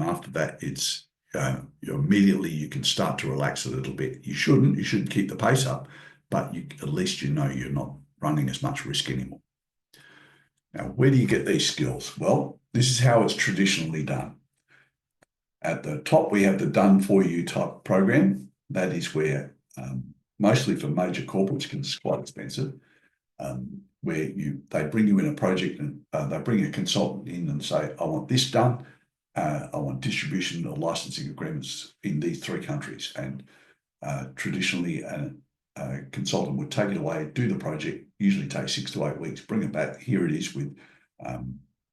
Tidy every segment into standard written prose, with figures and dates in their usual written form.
And after that, it's you can start to relax a little bit. You shouldn't keep the pace up, but at least you know you're not running as much risk anymore. Now, where do you get these skills? Well, this is how it's traditionally done. At the top, we have the done for you type program. That is where, mostly for major corporates, because it's quite expensive, where they bring you in a project and they bring a consultant in and say, I want this done. I want distribution or licensing agreements in these 3 countries. And traditionally, a consultant would take it away, do the project, usually takes 6 to 8 weeks, bring it back. Here it is with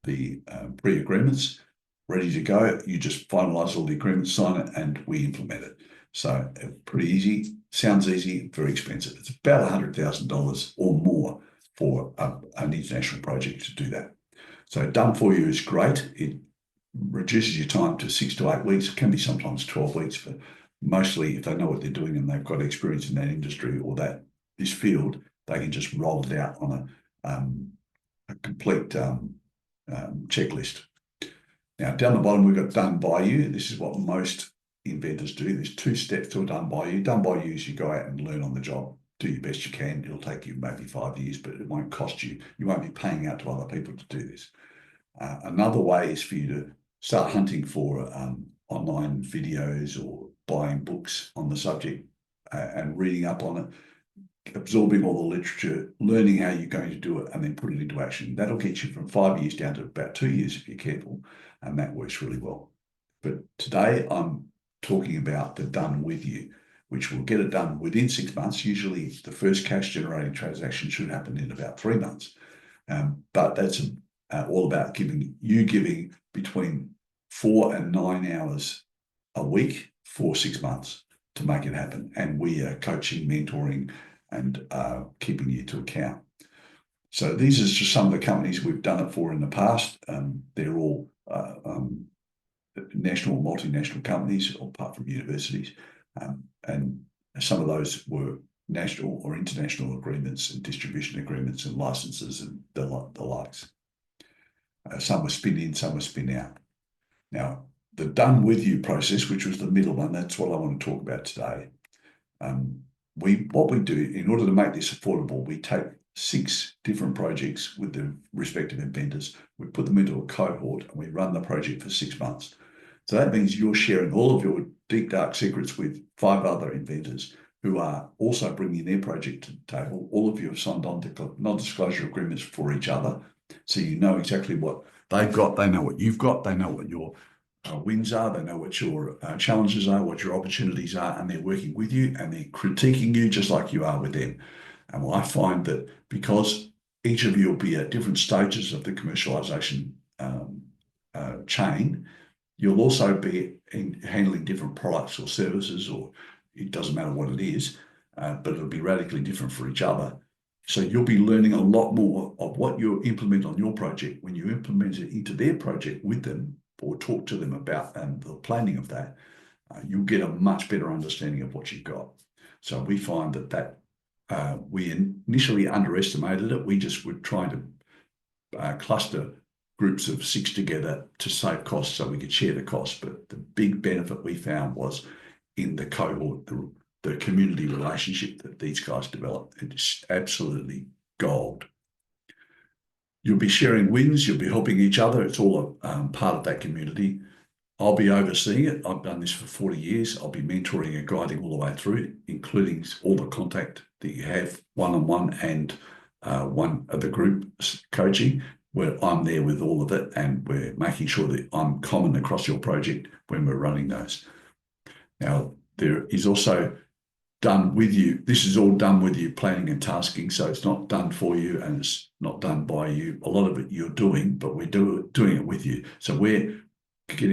the pre-agreements ready to go. You just finalize all the agreements, sign it, and we implement it. So pretty easy. Sounds easy, very expensive. It's about $100,000 or more for an international project to do that. So done for you is great. It reduces your time to 6 to 8 weeks. It can be sometimes 12 weeks, but mostly if they know what they're doing and they've got experience in that industry or this field, they can just roll it out on a complete checklist. Now, down the bottom, we've got done by you. This is what most inventors do. There's 2 steps to a done by you. Done by you is you go out and learn on the job, do your best you can. It'll take you maybe 5 years, but it won't cost you. You won't be paying out to other people to do this. Another way is for you to start hunting for online videos or buying books on the subject and reading up on it, absorbing all the literature, learning how you're going to do it, and then put it into action. That'll get you from 5 years down to about 2 years if you're careful, and that works really well. But today I'm talking about the done with you, which will get it done within 6 months. Usually the first cash generating transaction should happen in about 3 months. But that's all about giving between 4 and 9 hours a week for 6 months to make it happen. And we are coaching, mentoring, and keeping you to account. So these are just some of the companies we've done it for in the past. They're all national, multinational companies, apart from universities. And some of those were national or international agreements and distribution agreements and licenses and the likes. Some were spin in, some were spin out. Now, the done with you process, which was the middle one, that's what I want to talk about today. What we do, in order to make this affordable, we take 6 different projects with the respective inventors, we put them into a cohort, and we run the project for 6 months. So that means you're sharing all of your deep, dark secrets with 5 other inventors who are also bringing their project to the table. All of you have signed on to non-disclosure agreements for each other, so you know exactly what they've got, they know what you've got, they know what your wins are, they know what your challenges are, what your opportunities are, and they're working with you and they're critiquing you just like you are with them. And I find that because each of you will be at different stages of the commercialization chain, you'll also be handling different products or services, or it doesn't matter what it is, but it'll be radically different for each other. So you'll be learning a lot more of what you implement on your project when you implement it into their project with them, or talk to them about the planning of that. You'll get a much better understanding of what you've got. So we find that we initially underestimated it. We just were trying to cluster groups of 6 together to save costs so we could share the costs. But the big benefit we found was in the cohort, the community relationship that these guys developed. It's absolutely gold. You'll be sharing wins, you'll be helping each other. It's all a part of that community. I'll be overseeing it. I've done this for 40 years. I'll be mentoring and guiding all the way through, including all the contact that you have one-on-one and one of the group coaching, where I'm there with all of it, and we're making sure that I'm common across your project when we're running those. Now, there is also done with you. This is all done with you planning and tasking. So it's not done for you and it's not done by you. A lot of it you're doing, but we're doing it with you. So we're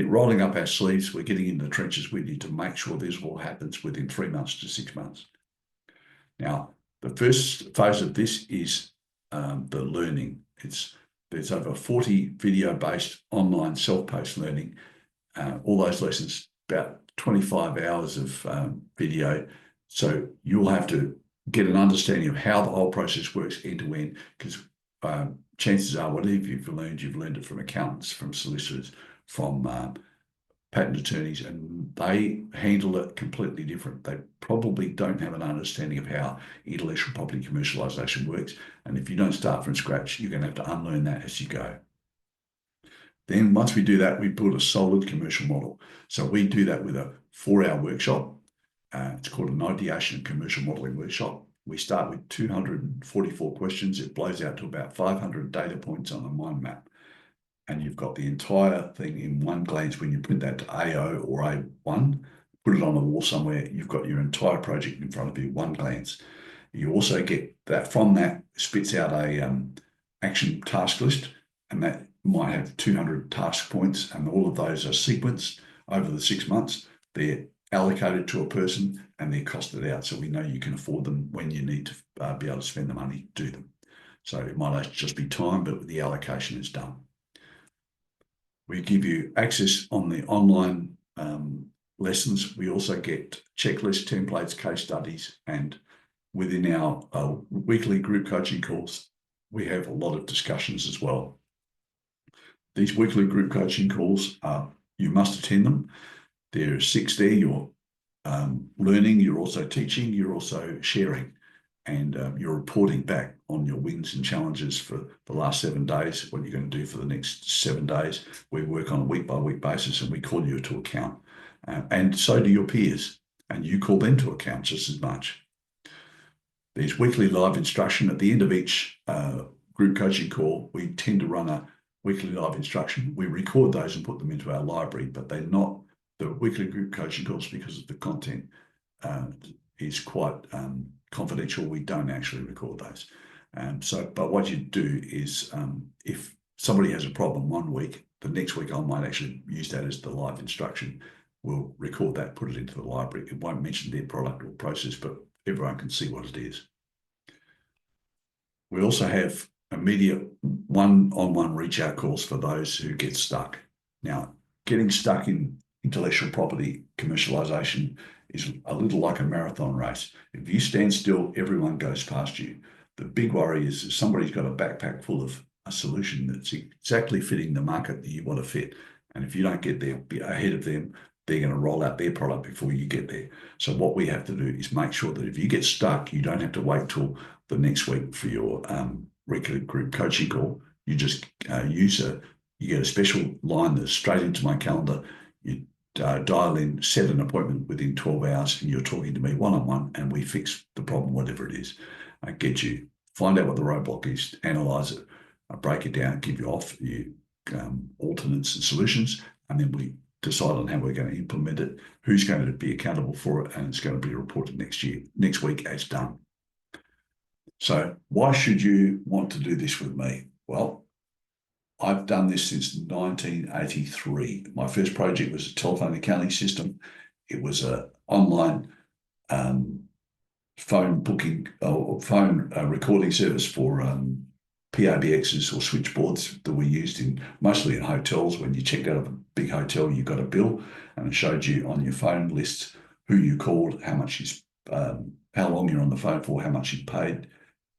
rolling up our sleeves. We're getting in the trenches with you to make sure this all happens within 3 months to 6 months. Now, the first phase of this is the learning. There's over 40 video-based online self-paced learning. All those lessons, about 25 hours of video. So you'll have to get an understanding of how the whole process works end to end, because chances are whatever you've learned it from accountants, from solicitors, from patent attorneys, and they handle it completely different. They probably don't have an understanding of how intellectual property commercialisation works. And if you don't start from scratch, you're going to have to unlearn that as you go. Then once we do that, we build a solid commercial model. So we do that with a 4-hour workshop. It's called an ideation and commercial modelling workshop. We start with 244 questions. It blows out to about 500 data points on a mind map. And you've got the entire thing in one glance. When you print that to AO or A1, put it on a wall somewhere, you've got your entire project in front of you, one glance. You also get that from that spits out a action task list, and that might have 200 task points, and all of those are sequenced over the 6 months. They're allocated to a person and they're costed out, so we know you can afford them when you need to be able to spend the money to do them. So it might just be time, but the allocation is done. We give you access on the online lessons. We also get checklists, templates, case studies, and within our weekly group coaching calls, we have a lot of discussions as well. These weekly group coaching calls, you must attend them. There are 6 there. You're learning, you're also teaching, you're also sharing, and you're reporting back on your wins and challenges for the last 7 days, what you're going to do for the next 7 days. We work on a week-by-week basis, and we call you to account. And so do your peers, and you call them to account just as much. There's weekly live instruction. At the end of each group coaching call, we tend to run a weekly live instruction. We record those and put them into our library, but they're not the weekly group coaching calls because of the content is quite confidential. We don't actually record those. But what you do is if somebody has a problem one week, the next week I might actually use that as the live instruction. We'll record that, put it into the library. It won't mention their product or process, but everyone can see what it is. We also have immediate one-on-one reach out calls for those who get stuck. Now, getting stuck in intellectual property commercialisation is a little like a marathon race. If you stand still, everyone goes past you. The big worry is if somebody's got a backpack full of a solution that's exactly fitting the market that you want to fit. And if you don't get there ahead of them, they're going to roll out their product before you get there. So what we have to do is make sure that if you get stuck, you don't have to wait till the next week for your regular group coaching call. You just you get a special line that's straight into my calendar. You dial in, set an appointment within 12 hours, and you're talking to me one-on-one, and we fix the problem, whatever it is. Find out what the roadblock is, analyze it, break it down, give you alternates and solutions, and then we decide on how we're going to implement it, who's going to be accountable for it, and it's going to be reported next week as done. So why should you want to do this with me? Well, I've done this since 1983. My first project was a telephone accounting system. It was an online phone booking or phone recording service for PBXs or switchboards that we used mostly in hotels. When you checked out of a big hotel, you got a bill, and it showed you on your phone lists who you called, how long you're on the phone for, how much you paid,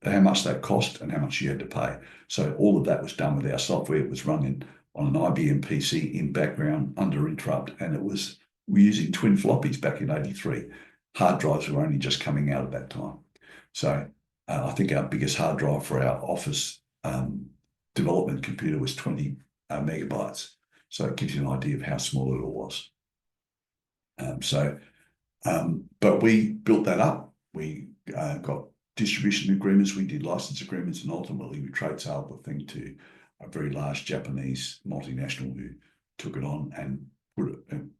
how much that cost, and how much you had to pay. So all of that was done with our software. It was running on an IBM PC in background under interrupt, and we're using twin floppies back in '83. Hard drives were only just coming out at that time. So I think our biggest hard drive for our office development computer was 20 megabytes. So it gives you an idea of how small it all was. But we built that up. We got distribution agreements, we did license agreements, and ultimately we trade sale the thing to a very large Japanese multinational who took it on and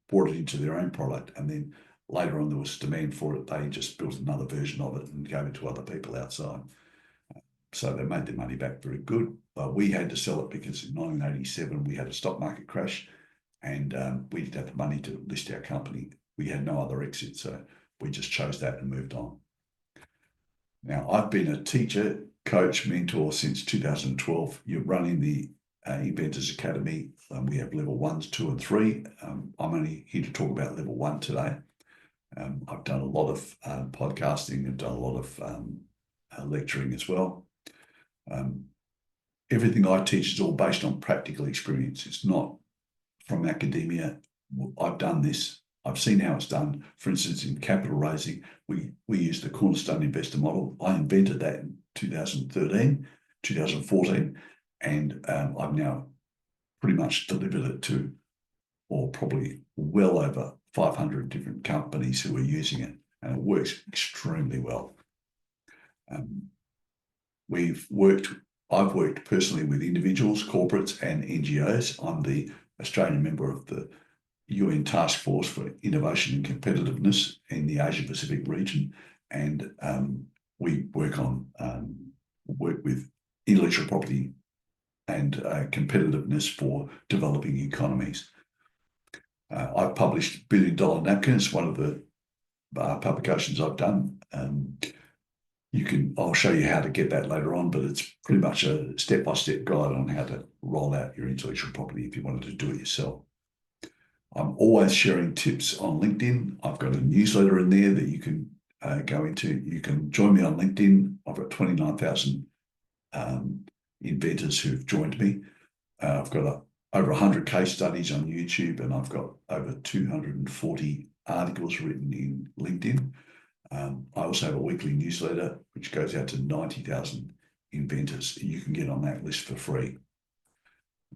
brought it into their own product. And then later on there was demand for it. They just built another version of it and gave it to other people outside. So they made their money back very good. We had to sell it because in 1987 we had a stock market crash, and we didn't have the money to list our company. We had no other exit, so we just chose that and moved on. Now, I've been a teacher, coach, mentor since 2012. You're running the Inventors Academy. We have level 1s, 2 and 3. I'm only here to talk about level 1 today. I've done a lot of podcasting. I've done a lot of lecturing as well. Everything I teach is all based on practical experience. It's not from academia. I've done this. I've seen how it's done. For instance, in capital raising, we use the Cornerstone Investor model. I invented that in 2013, 2014, and I've now pretty much delivered it to, or probably well over 500 different companies who are using it, and it works extremely well. I've worked personally with individuals, corporates, and NGOs. I'm the Australian member of the UN Task Force for Innovation and Competitiveness in the Asia Pacific region, and we work with intellectual property and competitiveness for developing economies. I've published Billion Dollar Napkins, one of the publications I've done. I'll show you how to get that later on, but it's pretty much a step-by-step guide on how to roll out your intellectual property if you wanted to do it yourself. I'm always sharing tips on LinkedIn. I've got a newsletter in there that you can go into. You can join me on LinkedIn. I've got 29,000 inventors who've joined me. I've got over 100 case studies on YouTube, and I've got over 240 articles written in LinkedIn. I also have a weekly newsletter which goes out to 90,000 inventors. You can get on that list for free.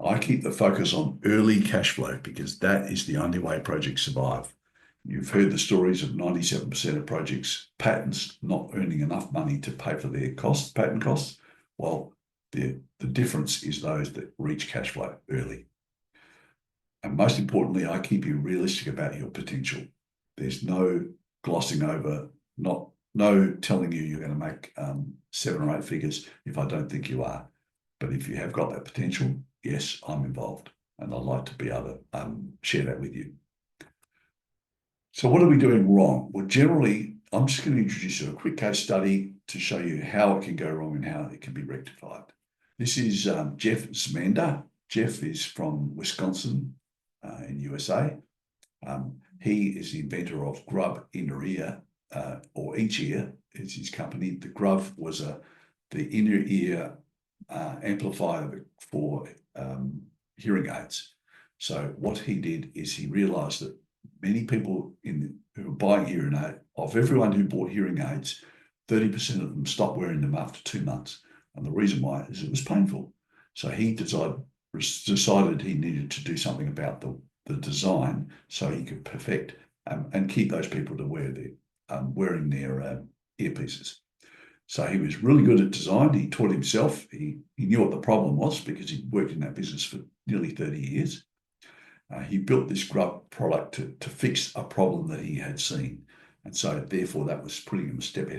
I keep the focus on early cash flow because that is the only way projects survive. You've heard the stories of 97% of projects, patents not earning enough money to pay for their patent costs. Well, the difference is those that reach cash flow early. And most importantly, I keep you realistic about your potential. There's no glossing over, no telling you you're going to make 7 or 8 figures if I don't think you are. But if you have got that potential, yes, I'm involved, and I'd like to be able to share that with you. So what are we doing wrong? Well, generally, I'm just going to introduce you to a quick case study to show you how it can go wrong and how it can be rectified. This is Jeff Zmenda. Jeff is from Wisconsin in USA. He is the inventor of Grub Inner Ear, or Each Ear is his company. The Grub was the inner ear amplifier for hearing aids. So what he did is he realized that many people who were buying hearing aids, of everyone who bought hearing aids, 30% of them stopped wearing them after 2 months. And the reason why is it was painful. So he decided he needed to do something about the design so he could perfect and keep those people to wearing their earpieces. So he was really good at design. He taught himself. He knew what the problem was because he'd worked in that business for nearly 30 years. He built this Grub product to fix a problem that he had seen. And so therefore that was putting him a step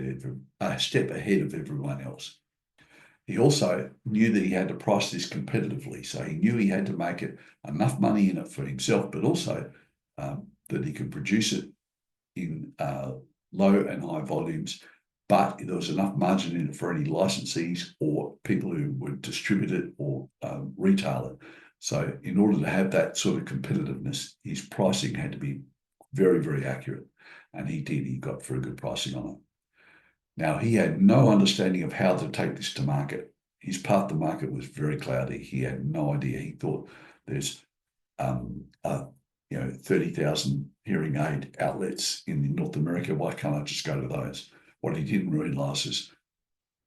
ahead of everyone else. He also knew that he had to price this competitively. So he knew he had to make it enough money in it for himself, but also that he could produce it in low and high volumes, but there was enough margin in it for any licensees or people who would distribute it or retail it. So in order to have that sort of competitiveness, his pricing had to be very, very accurate. And he did. He got very good pricing on it. Now, he had no understanding of how to take this to market. His path to market was very cloudy. He had no idea. He thought there's 30,000 hearing aid outlets in North America. Why can't I just go to those? What he didn't realize is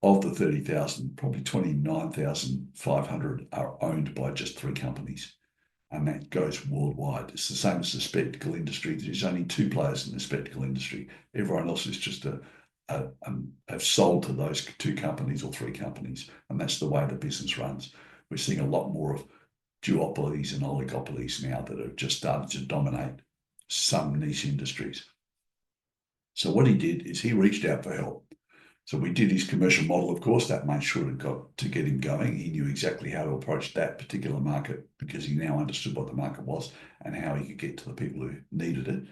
of the 30,000, probably 29,500 are owned by just 3 companies. And that goes worldwide. It's the same as the spectacle industry. There's only 2 players in the spectacle industry. Everyone else is just have sold to those 2 companies or 3 companies. And that's the way the business runs. We're seeing a lot more of duopolies and oligopolies now that have just started to dominate some niche industries. So what he did is he reached out for help. So we did his commercial model, of course. That made sure to get him going. He knew exactly how to approach that particular market because he now understood what the market was and how he could get to the people who needed it.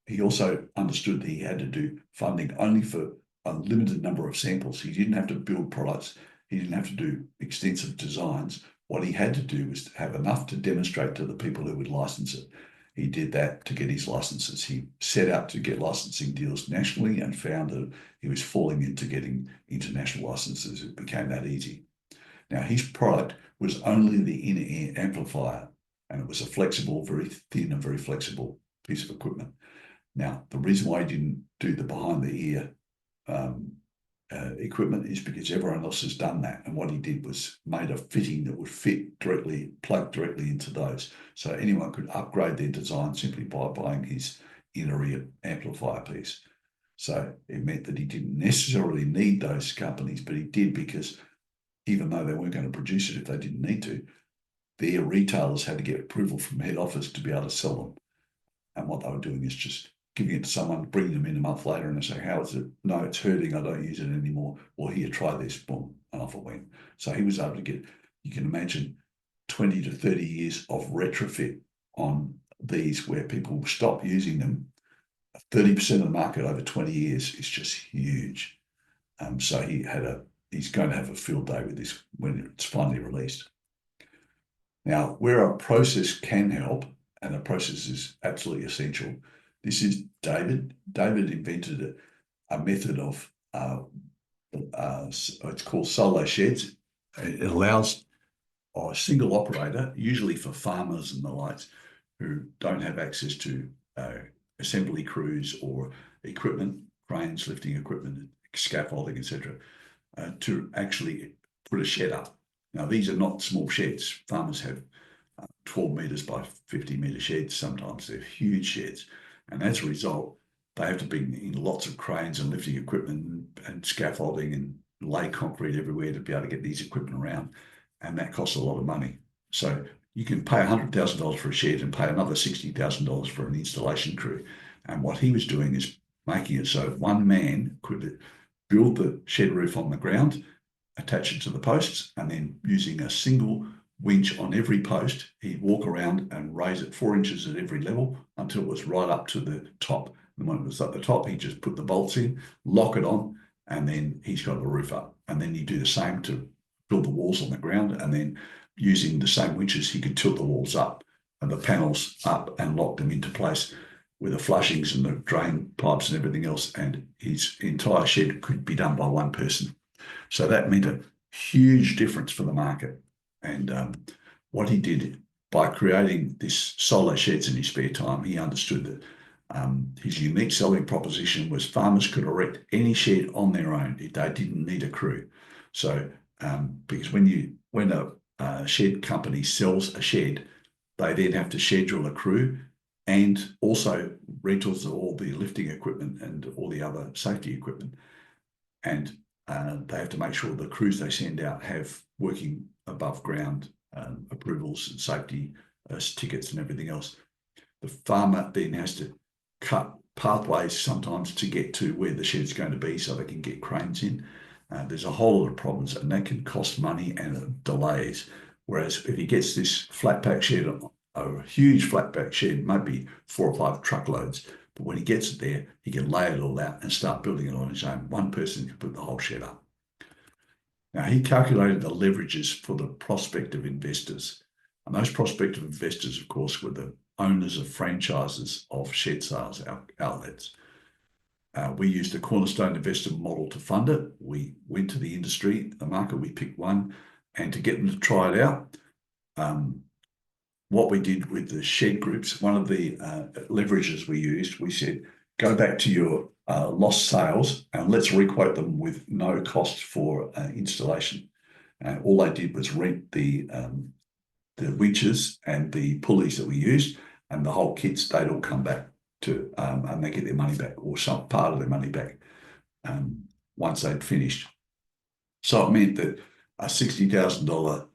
He also understood that he had to do funding only for a limited number of samples. He didn't have to build products. He didn't have to do extensive designs. What he had to do was to have enough to demonstrate to the people who would license it. He did that to get his licenses. He set out to get licensing deals nationally and found that he was falling into getting international licenses. It became that easy. Now, his product was only the inner ear amplifier. And it was a flexible, very thin and very flexible piece of equipment. Now, the reason why he didn't do the behind the ear equipment is because everyone else has done that. And what he did was made a fitting that would fit directly, plug directly into those. So anyone could upgrade their design simply by buying his inner ear amplifier piece. So it meant that he didn't necessarily need those companies, but he did because even though they weren't going to produce it if they didn't need to, their retailers had to get approval from head office to be able to sell them. And what they were doing is just giving it to someone, bringing them in a month later, and they say, how is it? No, it's hurting. I don't use it anymore. Well, here, try this. Boom. And off it went. So he was able to get, you can imagine, 20 to 30 years of retrofit on these where people stop using them. 30% of the market over 20 years is just huge. So he's going to have a field day with this when it's finally released. Now, where a process can help, and a process is absolutely essential, this is David. David invented a method of, it's called solo sheds. It allows a single operator, usually for farmers and the likes, who don't have access to assembly crews or equipment, cranes, lifting equipment, scaffolding, etc., to actually put a shed up. Now, these are not small sheds. Farmers have 12 metres by 50 metre sheds. Sometimes they're huge sheds. And as a result, they have to bring in lots of cranes and lifting equipment and scaffolding and lay concrete everywhere to be able to get these equipment around. And that costs a lot of money. So you can pay $100,000 for a shed and pay another $60,000 for an installation crew. And what he was doing is making it so one man could build the shed roof on the ground, attach it to the posts, and then using a single winch on every post, he'd walk around and raise it 4 inches at every level until it was right up to the top. And when it was at the top, he just put the bolts in, lock it on, and then he's got the roof up. And then you do the same to build the walls on the ground, and then using the same winches, he could tilt the walls up and the panels up and lock them into place with the flushings and the drain pipes and everything else. And his entire shed could be done by one person. So that meant a huge difference for the market. And what he did by creating this solo sheds in his spare time, he understood that his unique selling proposition was farmers could erect any shed on their own. They didn't need a crew. So because when a shed company sells a shed, they then have to schedule a crew and also rentals of all the lifting equipment and all the other safety equipment. And they have to make sure the crews they send out have working above ground approvals and safety tickets and everything else. The farmer then has to cut pathways sometimes to get to where the shed's going to be so they can get cranes in. There's a whole lot of problems, and that can cost money and delays. Whereas if he gets this flat pack shed, a huge flat pack shed, maybe 4 or 5 truckloads, but when he gets it there, he can lay it all out and start building it on his own. One person can put the whole shed up. Now, he calculated the leverages for the prospective investors. And those prospective investors, of course, were the owners of franchises of shed sales outlets. We used a cornerstone investor model to fund it. We went to the industry, the market, we picked one, and to get them to try it out, what we did with the shed groups, one of the leverages we used, we said, go back to your lost sales and let's requote them with no cost for installation. All they did was rent the winches and the pulleys that we used, and the whole kits, they'd all come back to, and they get their money back, or some part of their money back once they'd finished. So it meant that a $60,000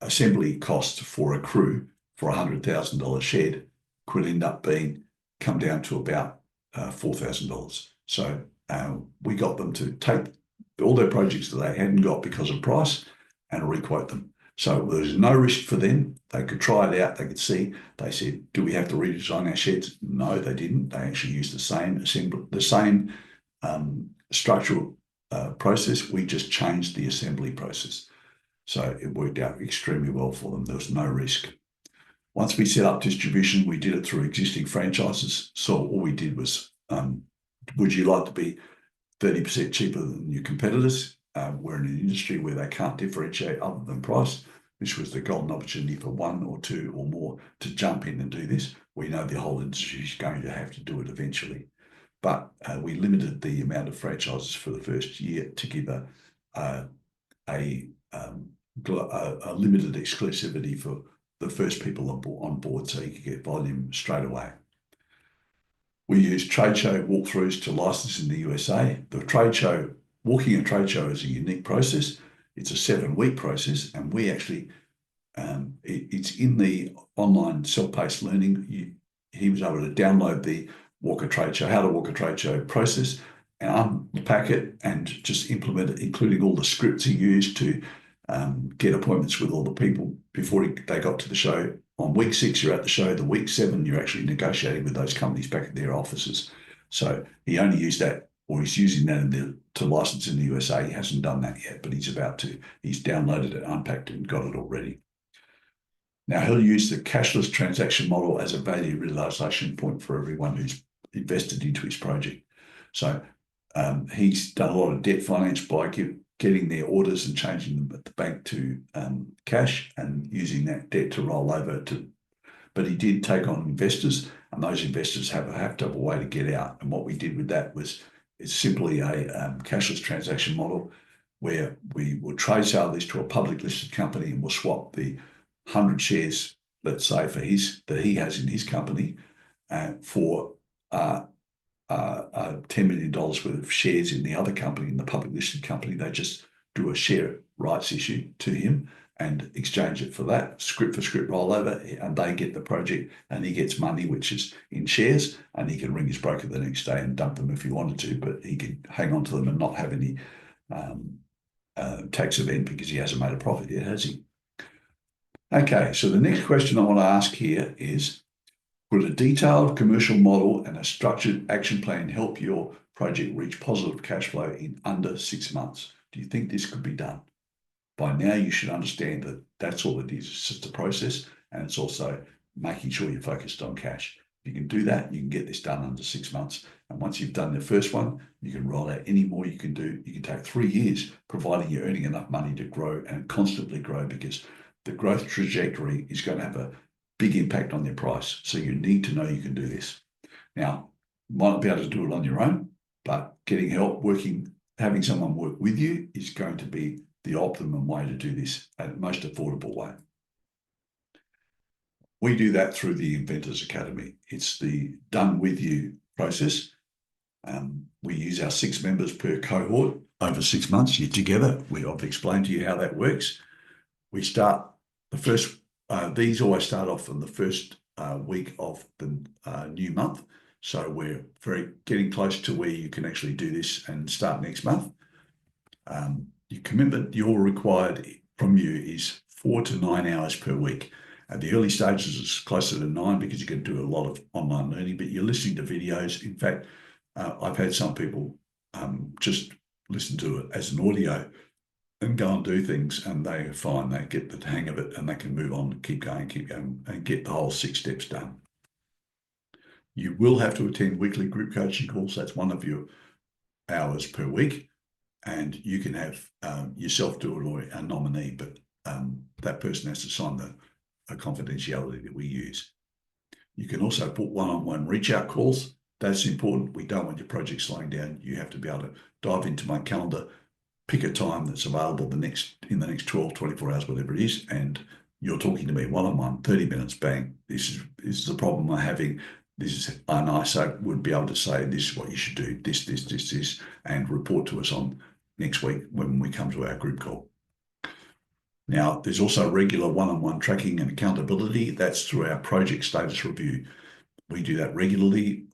assembly cost for a crew for a $100,000 shed could end up come down to about $4,000. So we got them to take all their projects that they hadn't got because of price and requote them. So there's no risk for them. They could try it out. They could see. They said, do we have to redesign our sheds? No, they didn't. They actually used the same structural process. We just changed the assembly process. So it worked out extremely well for them. There was no risk. Once we set up distribution, we did it through existing franchises. So all we did was, would you like to be 30% cheaper than your competitors? We're in an industry where they can't differentiate other than price. this was the golden opportunity for one or two or more to jump in and do this. We know the whole industry is going to have to do it eventually. But we limited the amount of franchises for the first year to give a limited exclusivity for the first people on board so you could get volume straight away. We use trade show walkthroughs to license in the USA. Walking a trade show is a unique process. It's a 7-week process, and we actually, it's in the online self-paced learning. He was able to download the Walk a Trade Show, how to walk a trade show process, and unpack it and just implement it, including all the scripts he used to get appointments with all the people before they got to the show. On week 6, you're at the show. The week 7, you're actually negotiating with those companies back at their offices. So he only used that, or he's using that to license in the USA. He hasn't done that yet, but he's about to. He's downloaded it, unpacked it, and got it already. Now, he'll use the cashless transaction model as a value realization point for everyone who's invested into his project. So he's done a lot of debt finance by getting their orders and changing them at the bank to cash and using that debt to roll over to. But he did take on investors, and those investors have to have a way to get out. And what we did with that was it's simply a cashless transaction model where we will trade sale this to a public listed company, and we'll swap the 100 shares, let's say, that he has in his company for $10 million worth of shares in the other company, in the public listed company. They just do a share rights issue to him and exchange it for that, script for script rollover, and they get the project, and he gets money, which is in shares, and he can ring his broker the next day and dump them if he wanted to, but he can hang on to them and not have any tax event because he hasn't made a profit yet, has he? Okay, so the next question I want to ask here is, could a detailed commercial model and a structured action plan help your project reach positive cash flow in under 6 months? Do you think this could be done? By now, you should understand that that's all it is. It's just a process, and it's also making sure you're focused on cash. If you can do that, you can get this done under 6 months. And once you've done the first one, you can roll out any more you can do. You can take 3 years, providing you're earning enough money to grow and constantly grow, because the growth trajectory is going to have a big impact on your price. So you need to know you can do this. Now, you might not be able to do it on your own, but getting help, having someone work with you is going to be the optimum way to do this at the most affordable way. We do that through the Inventors Academy. It's the done with you process. We use our 6 members per cohort over 6 months. You're together. I've explained to you how that works. We start the first, these always start off on the first week of the new month. So we're getting close to where you can actually do this and start next month. Your commitment you're required from you is 4 to 9 hours per week. At the early stages, it's closer to 9 because you can do a lot of online learning, but you're listening to videos. In fact, I've had some people just listen to it as an audio and go and do things, and they're fine. They get the hang of it and they can move on, keep going, and get the whole 6 steps done. You will have to attend weekly group coaching calls. That's one of your hours per week. And you can have yourself do it or a nominee, but that person has to sign the confidentiality that we use. You can also put one-on-one reach out calls. That's important. We don't want your project slowing down. You have to be able to dive into my calendar, pick a time that's available in the next 12, 24 hours, whatever it is, and you're talking to me one-on-one, 30 minutes, bang. This is the problem I'm having. And I would be able to say, this is what you should do, this, and report to us on next week when we come to our group call. Now, there's also regular one-on-one tracking and accountability. That's through our project status review. We do that regularly.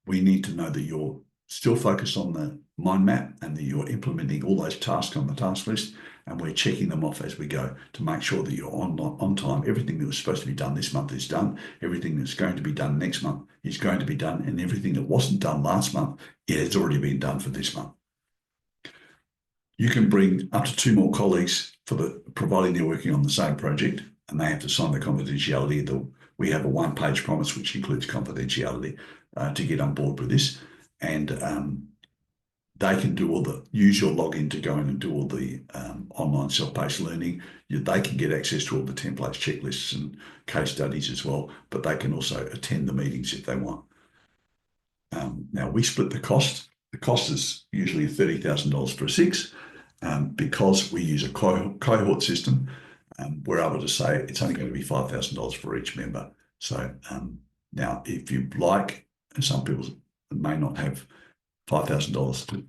We need to know that you're still focused on the mind map and that you're implementing all those tasks on the task list, and we're checking them off as we go to make sure that you're on time. Everything that was supposed to be done this month is done. Everything that's going to be done next month is going to be done, and everything that wasn't done last month, it has already been done for this month. You can bring up to 2 more colleagues providing they're working on the same project, and they have to sign the confidentiality. We have a 1-page promise which includes confidentiality to get on board with this, and they can do use your login to go in and do all the online self-paced learning. They can get access to all the templates, checklists, and case studies as well, but they can also attend the meetings if they want. Now, we split the cost. The cost is usually $30,000 for a 6. Because we use a cohort system, we're able to say it's only going to be $5,000 for each member. So now, if you like, some people may not have $5,000 to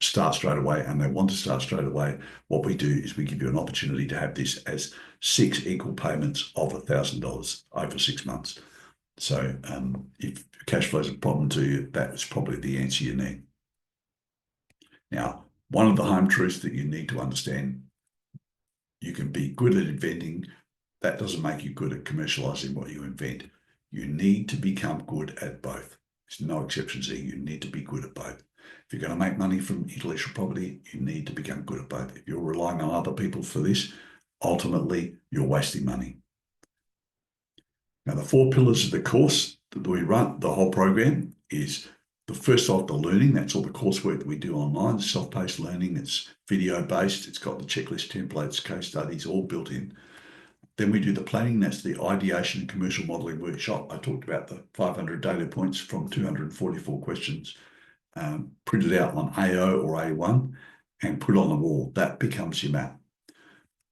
start straight away and they want to start straight away, what we do is we give you an opportunity to have this as 6 equal payments of $1,000 over 6 months. So if cash flow is a problem to you, that's probably the answer you need. Now, one of the home truths that you need to understand, you can be good at inventing. That doesn't make you good at commercializing what you invent. You need to become good at both. There's no exceptions here. You need to be good at both. If you're going to make money from intellectual property, you need to become good at both. If you're relying on other people for this, ultimately, you're wasting money. Now, the 4 pillars of the course that we run, the whole program, is the first off, the learning. That's all the coursework that we do online, self-paced learning. It's video-based. It's got the checklist templates, case studies, all built in. Then we do the planning. That's the ideation and commercial modeling workshop. I talked about the 500 data points from 244 questions, printed out on A0 or A1 and put on the wall. That becomes your map.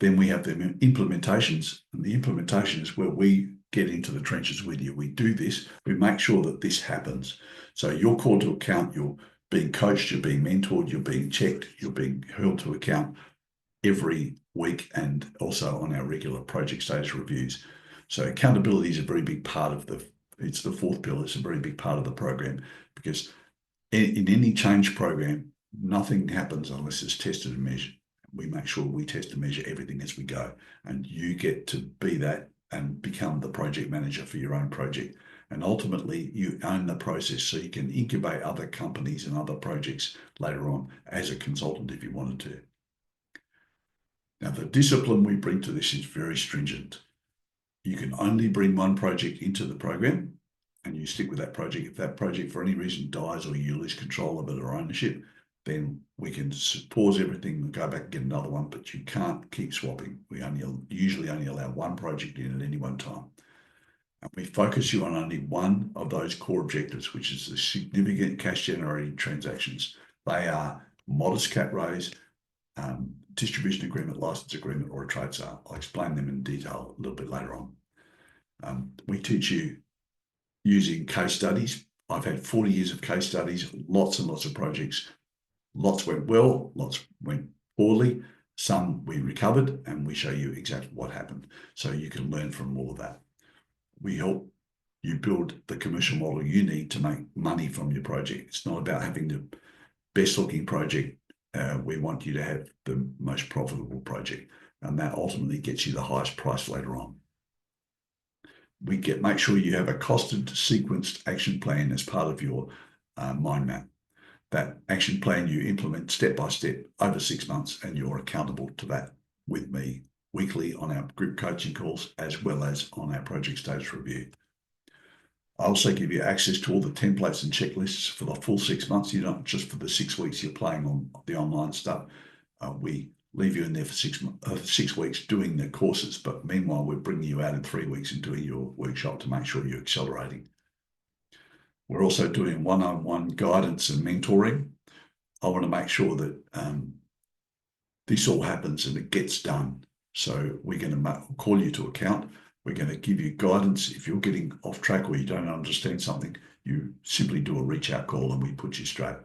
Then we have the implementations, and the implementation is where we get into the trenches with you. We do this, we make sure that this happens. So you're called to account, you're being coached, you're being mentored, you're being checked, you're being held to account every week and also on our regular project status reviews. So accountability is a very big part of it's the 4th pillar, it's a very big part of the program, because in any change program, nothing happens unless it's tested and measured. We make sure we test and measure everything as we go, and you get to be that and become the project manager for your own project. And ultimately, you own the process, so you can incubate other companies and other projects later on as a consultant if you wanted to. Now, the discipline we bring to this is very stringent. You can only bring one project into the program, and you stick with that project. If that project for any reason dies or you lose control of it or ownership, then we can pause everything and go back and get another one, but you can't keep swapping. We usually only allow one project in at any one time. And we focus you on only one of those core objectives, which is the significant cash generating transactions. They are modest cap raise, distribution agreement, license agreement, or a trade sale. I'll explain them in detail a little bit later on. We teach you using case studies. I've had 40 years of case studies, lots and lots of projects. Lots went well, lots went poorly. Some we recovered, and we show you exactly what happened. So you can learn from all of that. We help you build the commercial model you need to make money from your project. It's not about having the best looking project. We want you to have the most profitable project, and that ultimately gets you the highest price later on. We make sure you have a costed, sequenced action plan as part of your mind map. That action plan you implement step by step over 6 months, and you're accountable to that with me weekly on our group coaching calls, as well as on our project status review. I also give you access to all the templates and checklists for the full 6 months. You don't just for the 6 weeks you're playing on the online stuff. We leave you in there for 6 weeks doing the courses, but meanwhile, we're bringing you out in 3 weeks and doing your workshop to make sure you're accelerating. We're also doing one-on-one guidance and mentoring. I want to make sure that this all happens and it gets done. So we're going to call you to account. We're going to give you guidance. If you're getting off track or you don't understand something, you simply do a reach out call and we put you straight.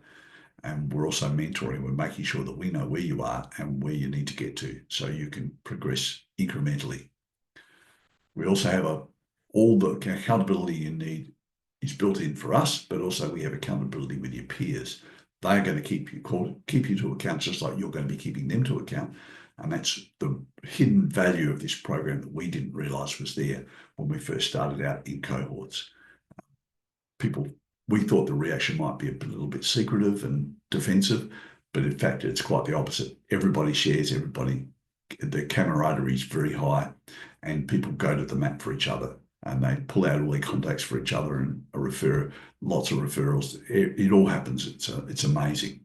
And we're also mentoring. We're making sure that we know where you are and where you need to get to so you can progress incrementally. We also have all the accountability you need is built in for us, but also we have accountability with your peers. They're going to keep you to account just like you're going to be keeping them to account. And that's the hidden value of this program that we didn't realize was there when we first started out in cohorts. We thought the reaction might be a little bit secretive and defensive, but in fact, it's quite the opposite. Everybody shares, the camaraderie is very high, and people go to the map for each other, and they pull out all their contacts for each other and refer lots of referrals. It all happens. It's amazing.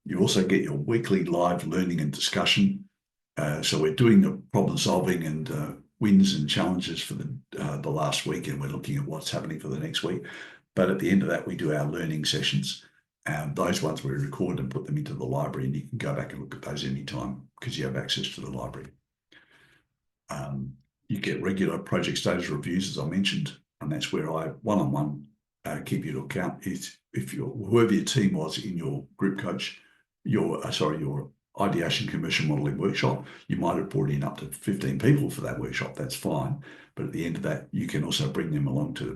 You also get your weekly live learning and discussion. So we're doing the problem solving and wins and challenges for the last week, and we're looking at what's happening for the next week. But at the end of that, we do our learning sessions. Those ones we record and put them into the library, and you can go back and look at those anytime because you have access to the library. You get regular project status reviews, as I mentioned, and that's where I one-on-one keep you to account. If whoever your team was in your group coach, your ideation commercial modelling workshop, you might have brought in up to 15 people for that workshop. That's fine, but at the end of that, you can also bring them along to the